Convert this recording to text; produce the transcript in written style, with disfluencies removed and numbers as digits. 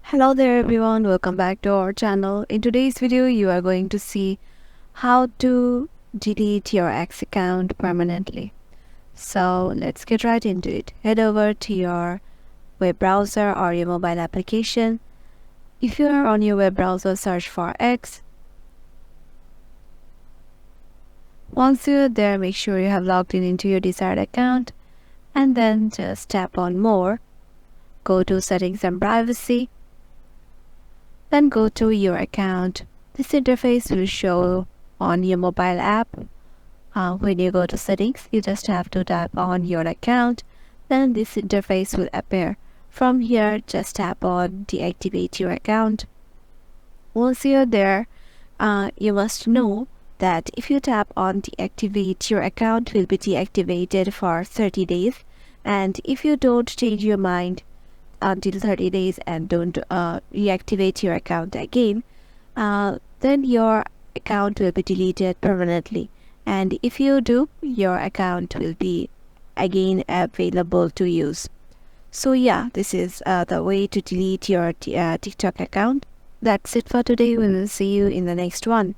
Hello there everyone, welcome back to our channel. In today's video, you are going to see how to delete your X account permanently. So let's get right into it. Head over to your web browser or your mobile application. If you are on your web browser, search for X. Once you're there, make sure you have logged in into your desired account and then just tap on More. Go to Settings and Privacy. Then go to your account. This interface will show on your mobile app. When you go to settings, you just have to tap on your account. Then this interface will appear. From here, just tap on deactivate your account. Once you're there, you must know that if you tap on deactivate, your account will be deactivated for 30 days. And if you don't change your mind until 30 days and don't reactivate your account again, then your account will be deleted permanently. And if you do, your account will be again available to use. So yeah, this is the way to delete your TikTok account. That's it for today. We will see you in the next one.